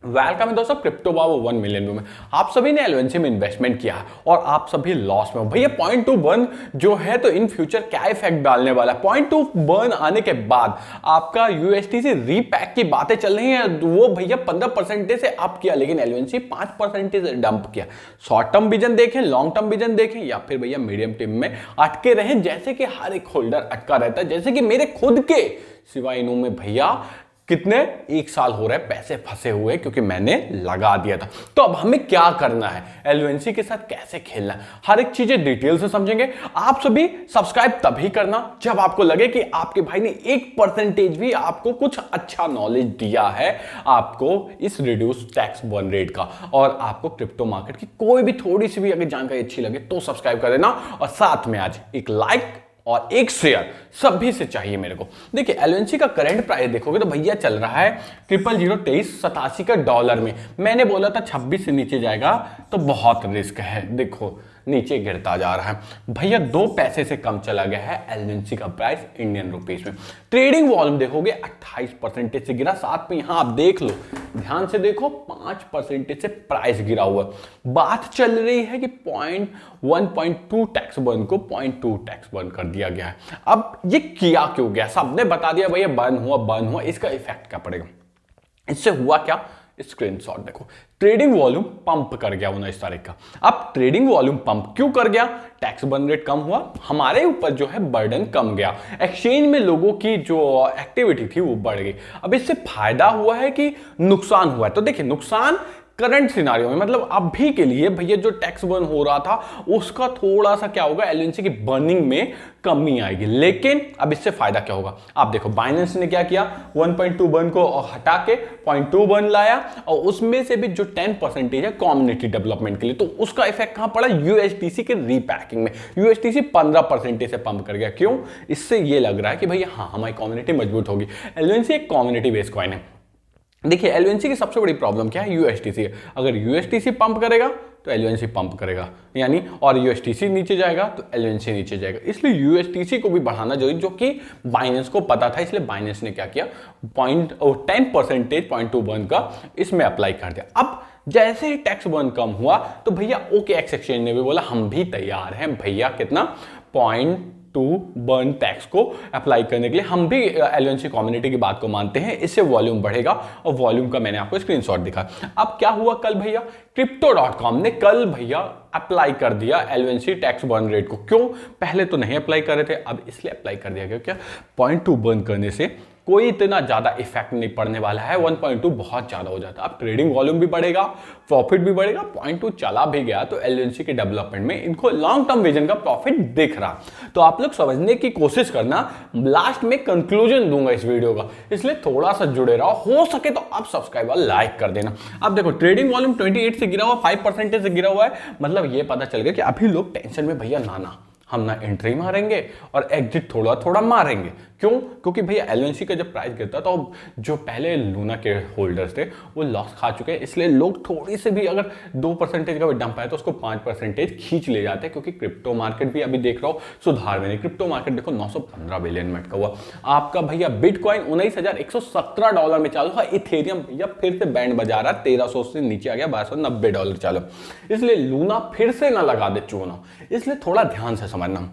Welcome है दोस्तों crypto बाबू 1 million में। आप सभी ने एलवेंसी में इन्वेस्टमेंट किया है और आप सभी लॉस में हो भैया। 0.2 बर्न जो है तो इन फ्यूचर क्या इफेक्ट डालने वाला है। 0.2 बर्न आने के बाद आपका यूएसटीसी रीपैक की बातें चल रही हैं, वो भैया 15% से अप किया, लेकिन एलवेंसी 5% से डंप किया। शॉर्ट टर्म विजन देखें, लॉन्ग टर्म विजन देखें, या फिर भैया मीडियम टर्म में अटके रहें, जैसे कि हर एक होल्डर अटका रहता है। जैसे कि मेरे खुद के सिवाय इनों में भैया कितने 1 साल हो रहे हैं पैसे फंसे हुए, क्योंकि मैंने लगा दिया था। तो अब हमें क्या करना है, एलवेंसी के साथ कैसे खेलना है, हर एक चीजें डिटेल से समझेंगे। आप सभी सब्सक्राइब तभी करना जब आपको लगे कि आपके भाई ने 1% भी आपको कुछ अच्छा नॉलेज दिया है आपको इस रिड्यूस टैक्स बर्न रेट का, और आपको क्रिप्टो मार्केट की कोई भी थोड़ी सी भी अगर जानकारी अच्छी लगे तो सब्सक्राइब कर देना, और साथ में आज एक लाइक और एक शेयर सभी से चाहिए मेरे को। देखिए एलवेंसी का करंट प्राइस देखोगे तो भैया चल रहा है 002387 का डॉलर में। मैंने बोला था 26 से नीचे जाएगा तो बहुत रिस्क है, देखो नीचे गिरता जा रहा है भैया। 2 पैसे से कम चला गया है एलवेंसी का प्राइस इंडियन रुपीस में। ट्रेडिंग वॉल्यूम देखोगे 28% से गिरा। साथ में यहां आप देख लो, ध्यान से देखो, 5% से प्राइस गिरा हुआ। बात चल रही है कि 1.2 टैक्स बर्न को 0.2 टैक्स बर्न कर दिया गया है। अब ये किया क्यों गया, सबने बता दिया भैया बर्न हुआ, इसका इफेक्ट क्या पड़ेगा, इससे हुआ क्या, स्क्रीनशॉट देखो। ट्रेडिंग वॉल्यूम पंप कर गया 19 तारीख का। अब ट्रेडिंग वॉल्यूम पंप क्यों कर गया, टैक्स बर्न रेट कम हुआ, हमारे ऊपर जो है बर्डन कम गया, एक्सचेंज में लोगों की जो एक्टिविटी थी वो बढ़ गई। अब इससे फायदा हुआ है कि नुकसान हुआ है, तो देखिए नुकसान करंट सिनारियो में, मतलब अभी के लिए भैया जो टैक्स बर्न हो रहा था उसका थोड़ा सा क्या होगा, एलवेंसी की बर्निंग में कमी आएगी। लेकिन अब इससे फायदा क्या होगा, आप देखो बाइनेंस ने क्या किया, 1.2 बर्न को हटा के 0.2 बर्न लाया, और उसमें से भी जो 10% है कम्युनिटी डेवलपमेंट के लिए, तो उसका इफेक्ट कहां पड़ा, यूएसटीसी के रीपैकिंग में। यूएसटीसी 15% से पंप कर गया। क्यों, इससे ये लग रहा है कि भैया हाँ हमारी कम्युनिटी मजबूत होगी। एलवेंसी एक कम्युनिटी बेस्ड कॉइन है। देखिए एलवेंसी की सबसे बड़ी प्रॉब्लम क्या है, यूएसटीसी है। अगर यूएसटीसी पंप करेगा तो एलवेंसी पंप करेगा, यानी और यूएसटीसी नीचे जाएगा तो एलवेंसी नीचे जाएगा। इसलिए यूएसटीसी को भी बढ़ाना जरूरी, जो कि बाइनेंस को पता था। इसलिए बाइनेंस ने क्या किया, 10% 0.2 बर्न का इसमें अप्लाई कर दिया। अब जैसे ही टैक्स बर्न कम हुआ तो भैया OKX एक्सचेंज ने भी बोला हम भी तैयार हैं भैया, कितना 0.2 बर्न टैक्स को अप्लाई करने के लिए। हम भी एलवेंसी कम्युनिटी की बात को मानते हैं, इससे वॉल्यूम बढ़ेगा, और वॉल्यूम का मैंने आपको स्क्रीनशॉट दिखा। अब क्या हुआ कल भैया, Crypto.com ने कल भैया अप्लाई कर दिया एलवेंसी टैक्स बर्न रेट को। क्यों, पहले तो नहीं अप्लाई कर रहे थे, अब इसलिए अप्लाई कर दिया गया। क्या 0.2 बर्न करने से कोई इतना ज्यादा इफेक्ट नहीं पड़ने वाला है, 1.2 बहुत ज्यादा हो जाता है। अब ट्रेडिंग वॉल्यूम भी बढ़ेगा, प्रॉफिट भी बढ़ेगा। 0.2 चला भी गया तो एलवेंसी के डेवलपमेंट में इनको लॉन्ग टर्म विजन का प्रॉफिट दिख रहा। तो आप लोग समझने की कोशिश करना, लास्ट में कंक्लूजन दूंगा इस वीडियो का, इसलिए थोड़ा सा जुड़े रहो। हो सके तो आप सब्सक्राइब और लाइक कर देना। अब देखो ट्रेडिंग वॉल्यूम 28 से गिरा हुआ, 5% से गिरा हुआ है, मतलब ये पता चल गया कि अभी लोग टेंशन में भैया ना हम ना एंट्री मारेंगे और एग्जिट थोड़ा थोड़ा मारेंगे। क्यों, क्योंकि भैया एलवेंसी का जब प्राइस गिरता तो जो पहले लूना के होल्डर्स थे वो लॉस खा चुके हैं, इसलिए लोग थोड़ी से भी अगर 2% का भी डंप आए तो उसको 5% खींच ले जाते हैं। क्योंकि क्रिप्टो मार्केट भी अभी देख रहा हो सुधार में नहीं। क्रिप्टो मार्केट देखो 915 बिलियन में अटका हुआ। आपका भैया बिटकॉइन 19,117 डॉलर में चालू है। इथेरियम भैया फिर से बैंड बजा रहा है, 1300 से नीचे आ गया, 1290 डॉलर चालू। इसलिए लूना फिर से ना लगा दे चूना, इसलिए थोड़ा ध्यान से समझना।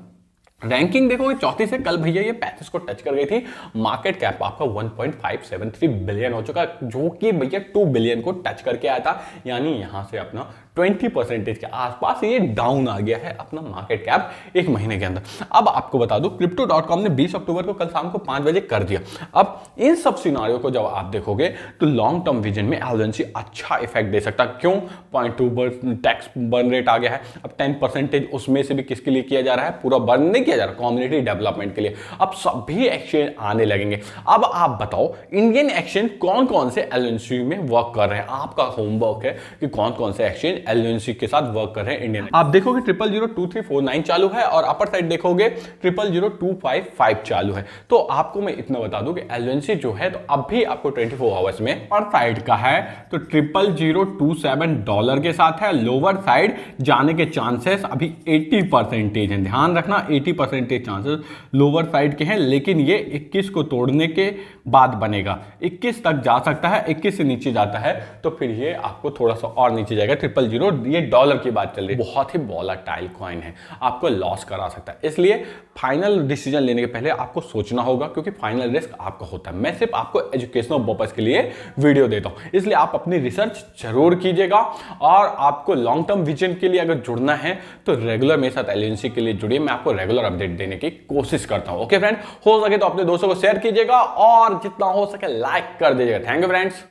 रैंकिंग देखोगे 34 से कल भैया ये 35 को टच कर गई थी। मार्केट कैप आपका 1.573 बिलियन हो चुका, जो कि भैया 2 बिलियन को टच करके आया था, यानी यहां से अपना 20% के आसपास ये डाउन आ गया है अपना मार्केट कैप 1 महीने के अंदर। अब आपको बता दूं Crypto.com ने 20 अक्टूबर को कल शाम को 5 बजे कर दिया। अब इन सब सिनारियो को जब आप देखोगे तो लॉन्ग टर्म विजन में एलवेंसी अच्छा इफेक्ट दे सकता है। क्यों, 0.2 टैक्स बर्न रेट आ गया है। अब 10% उसमें से भी किसके लिए किया जा रहा है, पूरा बर्न नहीं किया जा रहा, कम्युनिटी डेवलपमेंट के लिए। अब सभी एक्सचेंज आने लगेंगे। अब आप बताओ इंडियन एक्सचेंज कौन कौन से एलवेंसी में वर्क कर रहे हैं, आपका होमवर्क है कि कौन कौन से एक्सचेंज एलओएनसी के साथ वर्क कर रहे हैं इंडियन। आप देखोगे 002349 चालू है और अपर साइड देखोगे 000255 चालू है। तो आपको मैं इतना बता दूं कि एलओएनसी जो है तो अभी आपको 24 आवर्स में अपर साइड का है तो $0027 के साथ है। लोअर साइड जाने के चांसेस अभी 80% हैं। ध्यान रखना 80% चांसेस लोअर साइड के हैं, लेकिन ये 21 को तोड़ने के बाद बनेगा। 21 तक जा सकता है, 21 से नीचे जाता है तो फिर ये आपको थोड़ा सा और नीचे जाएगा 000। ये डॉलर की बात चल रही है, बहुत ही वोलेटाइल कॉइन है, आपको लॉस करा सकता है। इसलिए फाइनल डिसीजन लेने के पहले आपको सोचना होगा, क्योंकि फाइनल रिस्क आपका होता है। मैं सिर्फ आपको एजुकेशनल पर्पस के लिए वीडियो देता हूं, इसलिए आप अपनी रिसर्च जरूर कीजिएगा। और आपको लॉन्ग टर्म विजन के लिए अगर जुड़ना है तो रेगुलर मेरे साथ एलओएनसी के लिए जुड़िए, मैं आपको रेगुलर अपडेट देने की कोशिश करता हूं। ओके फ्रेंड, हो सके तो अपने दोस्तों को शेयर कीजिएगा और जितना हो सके लाइक कर दीजिएगा। Thank you friends.